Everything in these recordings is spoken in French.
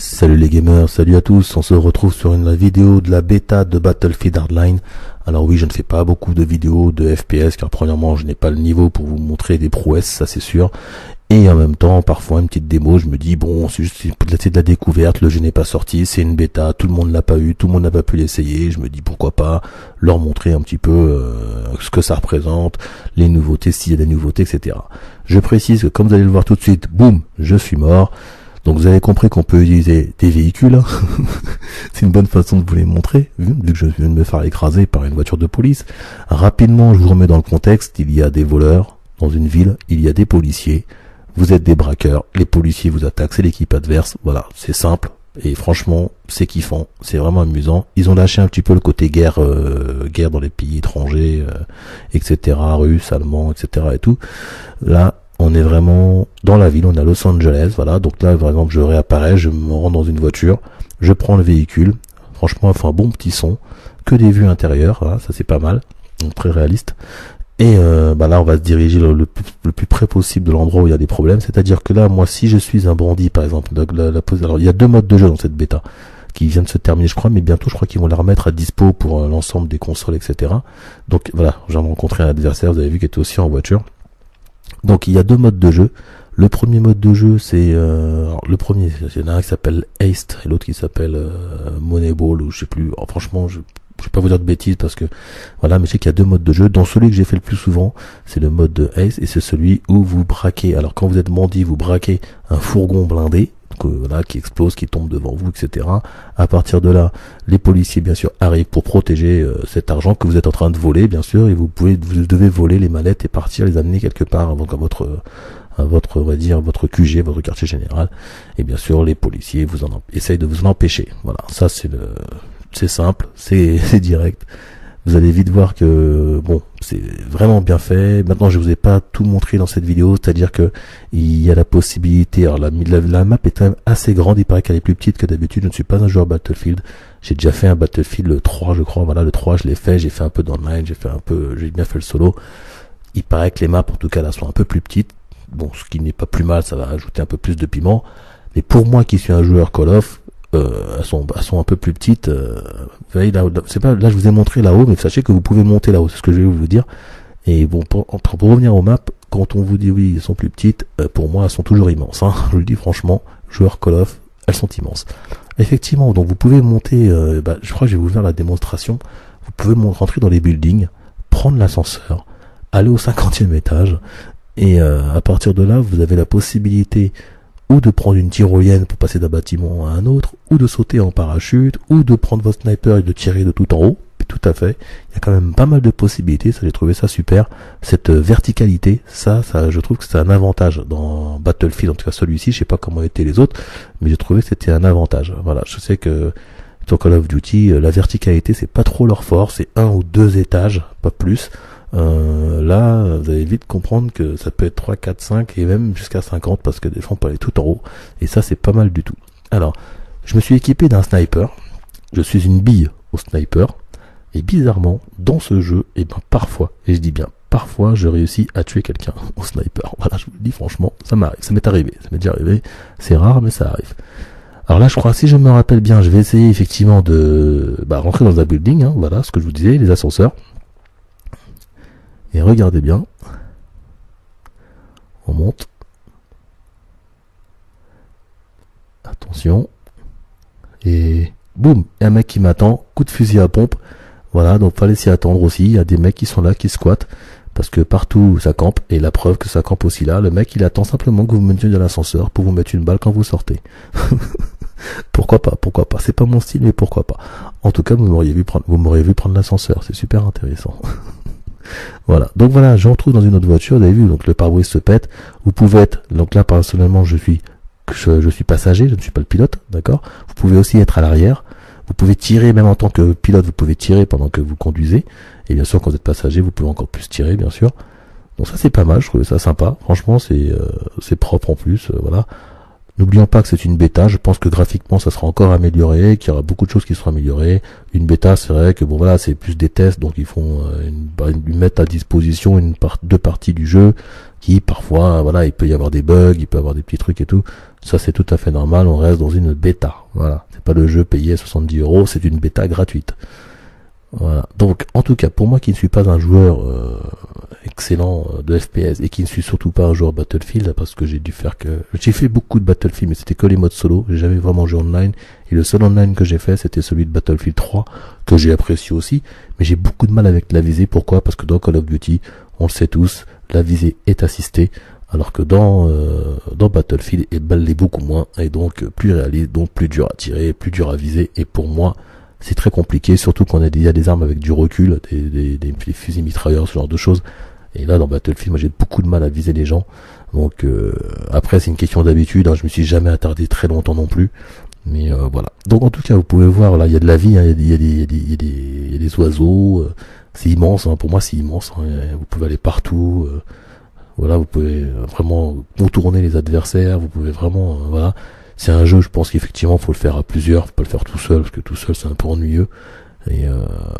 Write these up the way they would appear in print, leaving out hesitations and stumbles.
Salut les gamers, salut à tous, on se retrouve sur une vidéo de la bêta de Battlefield Hardline. Alors oui, je ne fais pas beaucoup de vidéos de FPS car premièrement je n'ai pas le niveau pour vous montrer des prouesses, ça c'est sûr. Et en même temps, parfois une petite démo, je me dis bon, c'est juste de la découverte, le jeu n'est pas sorti, c'est une bêta, tout le monde l'a pas eu, tout le monde n'a pas pu l'essayer. Je me dis pourquoi pas leur montrer un petit peu ce que ça représente, les nouveautés, s'il y a des nouveautés, etc. Je précise que comme vous allez le voir tout de suite, boum, je suis mort. Donc vous avez compris qu'on peut utiliser des véhicules, hein. C'est une bonne façon de vous les montrer, vu que je viens de me faire écraser par une voiture de police. Rapidement, je vous remets dans le contexte, il y a des voleurs dans une ville, il y a des policiers, vous êtes des braqueurs, les policiers vous attaquent, c'est l'équipe adverse, voilà, c'est simple, et franchement, c'est kiffant, c'est vraiment amusant. Ils ont lâché un petit peu le côté guerre dans les pays étrangers, etc., russes, allemands, etc. et tout. Là, on est vraiment dans la ville, on est à Los Angeles, voilà. Donc là, par exemple, je réapparais, je me rends dans une voiture, je prends le véhicule. Franchement, il fait un bon petit son, que des vues intérieures, voilà, ça c'est pas mal, donc très réaliste. Et là, on va se diriger le plus près possible de l'endroit où il y a des problèmes. C'est-à-dire que là, moi, si je suis un bandit, par exemple, alors il y a 2 modes de jeu dans cette bêta qui viennent de se terminer, je crois, mais bientôt, je crois qu'ils vont la remettre à dispo pour l'ensemble des consoles, etc. Donc voilà, j'ai rencontré un adversaire, vous avez vu, qui était aussi en voiture. Donc il y a 2 modes de jeu. Le premier mode de jeu, c'est le premier, il y en a un qui s'appelle Haste et l'autre qui s'appelle Moneyball, ou je sais plus. Alors, franchement, je vais pas vous dire de bêtises parce que voilà, mais je sais qu'il y a 2 modes de jeu. Dans celui que j'ai fait le plus souvent, c'est le mode de Haste et c'est celui où vous braquez. Alors quand vous êtes bandit, vous braquez un fourgon blindé, voilà, qui explose, qui tombe devant vous, etc. À partir de là, les policiers, bien sûr, arrivent pour protéger cet argent que vous êtes en train de voler, bien sûr, et vous devez voler les mallettes et partir les amener quelque part avant qu'à votre, on va dire, votre QG, votre quartier général. Et bien sûr, les policiers essayent de vous en empêcher. Voilà, ça c'est simple, c'est direct. Vous allez vite voir que bon, c'est vraiment bien fait. Maintenant, je vous ai pas tout montré dans cette vidéo, c'est-à-dire que il y a la possibilité. Alors la map est quand même assez grande. Il paraît qu'elle est plus petite que d'habitude. Je ne suis pas un joueur Battlefield. J'ai déjà fait un Battlefield le 3, je crois. Voilà, le 3, je l'ai fait. J'ai fait un peu d'online. J'ai bien fait le solo. Il paraît que les maps, en tout cas, là, sont un peu plus petites. Bon, ce qui n'est pas plus mal. Ça va ajouter un peu plus de piment. Mais pour moi, qui suis un joueur Call of, elles sont un peu plus petites. Vous voyez, là, c'est pas, là je vous ai montré là-haut, mais sachez que vous pouvez monter là-haut, c'est ce que je vais vous dire. Et bon, pour revenir aux maps, quand on vous dit oui, elles sont plus petites, pour moi elles sont toujours immenses, hein. Je le dis franchement, joueur Call of, elles sont immenses. Effectivement, donc vous pouvez monter, je crois que je vais vous faire la démonstration. Vous pouvez rentrer dans les buildings, prendre l'ascenseur, aller au 50e étage, et à partir de là, vous avez la possibilité ou de prendre une tyrolienne pour passer d'un bâtiment à un autre, ou de sauter en parachute, ou de prendre votre sniper et de tirer de tout en haut. Tout à fait. Il y a quand même pas mal de possibilités, ça j'ai trouvé ça super. Cette verticalité, ça je trouve que c'est un avantage dans Battlefield, en tout cas celui-ci, je sais pas comment étaient les autres, mais j'ai trouvé que c'était un avantage. Voilà, je sais que sur Call of Duty, la verticalité c'est pas trop leur force, c'est 1 ou 2 étages, pas plus. Là, vous allez vite comprendre que ça peut être 3, 4, 5 et même jusqu'à 50 parce que des fois on peut aller tout en haut et ça c'est pas mal du tout. Alors, je me suis équipé d'un sniper, je suis une bille au sniper et bizarrement dans ce jeu, et ben parfois, et je dis bien parfois, je réussis à tuer quelqu'un au sniper. Voilà, je vous le dis franchement, ça m'arrive, ça m'est arrivé, ça m'est déjà arrivé, c'est rare mais ça arrive. Alors là, je crois, si je me rappelle bien, je vais essayer effectivement de rentrer dans un building, hein, voilà ce que je vous disais, les ascenseurs. Et regardez bien, on monte, attention, et boum, il y a un mec qui m'attend, coup de fusil à pompe, voilà, donc fallait s'y attendre aussi, il y a des mecs qui sont là, qui squattent, parce que partout ça campe, et la preuve que ça campe aussi là, le mec il attend simplement que vous montiez dans l'ascenseur pour vous mettre une balle quand vous sortez. Pourquoi pas, c'est pas mon style, mais pourquoi pas. En tout cas, vous m'auriez vu prendre l'ascenseur, c'est super intéressant. Voilà, donc voilà, je retrouve dans une autre voiture, vous avez vu, donc le pare-brise se pète, vous pouvez être, donc là personnellement je suis passager, je ne suis pas le pilote, d'accord, vous pouvez aussi être à l'arrière, vous pouvez tirer, même en tant que pilote, vous pouvez tirer pendant que vous conduisez, et bien sûr quand vous êtes passager, vous pouvez encore plus tirer, bien sûr, donc ça c'est pas mal, je trouvais ça sympa, franchement c'est propre en plus, voilà. N'oublions pas que c'est une bêta, je pense que graphiquement ça sera encore amélioré, qu'il y aura beaucoup de choses qui seront améliorées. Une bêta, c'est vrai que bon voilà, c'est plus des tests, donc ils font ils mettent à disposition 2 parties du jeu, qui parfois, voilà, il peut y avoir des bugs, il peut y avoir des petits trucs et tout. Ça c'est tout à fait normal, on reste dans une bêta. Voilà, c'est pas le jeu payé 70 €, c'est une bêta gratuite. Voilà. Donc, en tout cas, pour moi qui ne suis pas un joueur excellent de FPS et qui ne suis surtout pas un joueur Battlefield, parce que j'ai fait beaucoup de Battlefield, mais c'était que les modes solo. J'ai jamais vraiment joué online. Et le seul online que j'ai fait, c'était celui de Battlefield 3, que j'ai apprécié aussi. Mais j'ai beaucoup de mal avec la visée. Pourquoi? Parce que dans Call of Duty, on le sait tous, la visée est assistée. Alors que dans Battlefield, elle l'est beaucoup moins, et donc plus réaliste, donc plus dur à tirer, plus dur à viser. Et pour moi, c'est très compliqué, surtout quand il y a des armes avec du recul, des fusils mitrailleurs, ce genre de choses. Et là, dans Battlefield, moi j'ai beaucoup de mal à viser les gens. Donc après, c'est une question d'habitude, hein, je me suis jamais attardé très longtemps non plus. Mais voilà. Donc en tout cas, vous pouvez voir, là, il y a de la vie, hein, il y a des oiseaux, c'est immense, hein, pour moi c'est immense, hein, vous pouvez aller partout, voilà, vous pouvez vraiment contourner les adversaires, vous pouvez vraiment, voilà. C'est un jeu, je pense qu'effectivement, faut le faire à plusieurs, faut pas le faire tout seul, parce que tout seul, c'est un peu ennuyeux. Et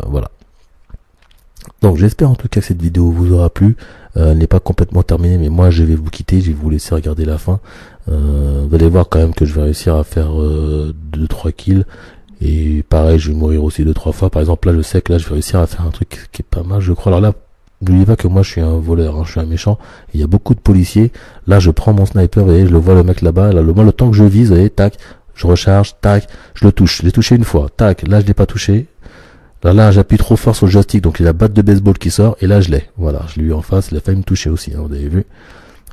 voilà. Donc, j'espère en tout cas que cette vidéo vous aura plu. Elle n'est pas complètement terminée, mais moi, je vais vous quitter, je vais vous laisser regarder la fin. Vous allez voir quand même que je vais réussir à faire 2-3 kills. Et pareil, je vais mourir aussi 2-3 fois. Par exemple, là, je sais que là, je vais réussir à faire un truc qui est pas mal, je crois. Alors là, n'oubliez pas que moi je suis un voleur, hein, je suis un méchant, il y a beaucoup de policiers. Là je prends mon sniper, vous voyez, je le vois le mec là-bas, là, le temps que je vise, vous voyez, tac, je recharge, tac, je le touche, je l'ai touché une fois, tac, là je l'ai pas touché, là j'appuie trop fort sur le joystick, donc il y a la batte de baseball qui sort, et là je l'ai, voilà, je l'ai eu en face, il a failli me toucher aussi, hein, vous avez vu,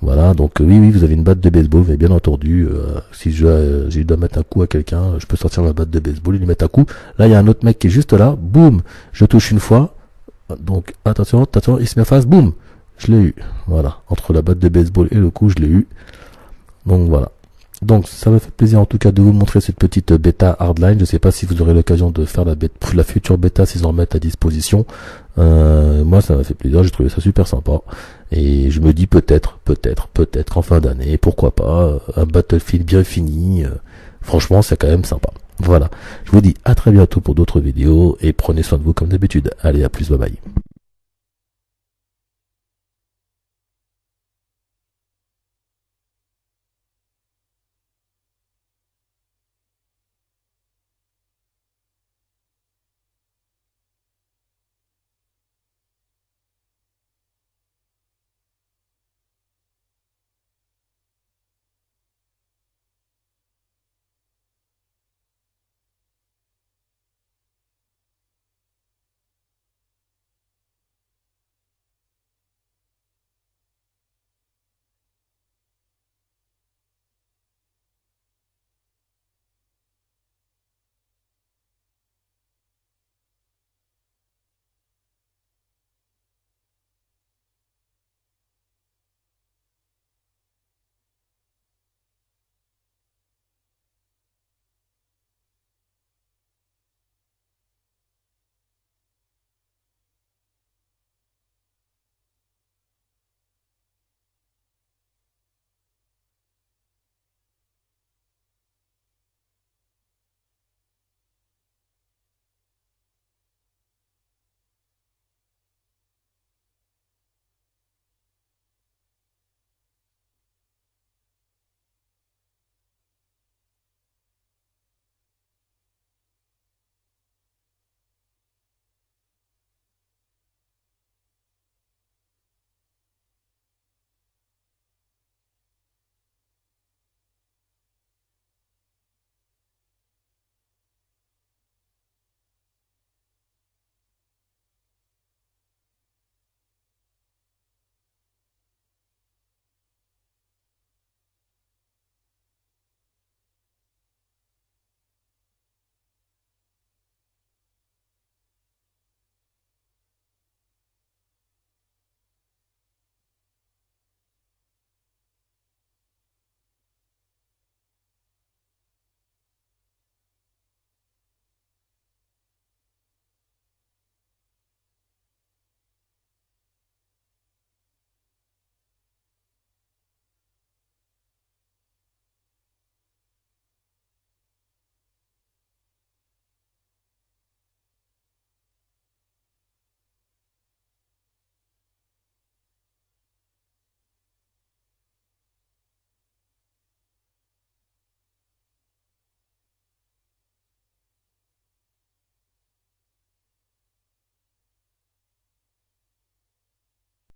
voilà, donc oui, vous avez une batte de baseball, vous avez bien entendu, si je dois mettre un coup à quelqu'un, je peux sortir ma batte de baseball et lui mettre un coup, là il y a un autre mec qui est juste là, boum, je touche une fois. Donc attention, il se met en face, boum, je l'ai eu. Voilà, entre la batte de baseball et le coup, je l'ai eu. Donc voilà. Donc ça m'a fait plaisir en tout cas de vous montrer cette petite bêta hardline. Je sais pas si vous aurez l'occasion de faire la future bêta s'ils en mettent à disposition. Moi ça m'a fait plaisir, j'ai trouvé ça super sympa. Et je me dis peut-être en fin d'année, pourquoi pas, un Battlefield bien fini. Franchement c'est quand même sympa. Voilà, je vous dis à très bientôt pour d'autres vidéos et prenez soin de vous comme d'habitude. Allez, à plus, bye bye.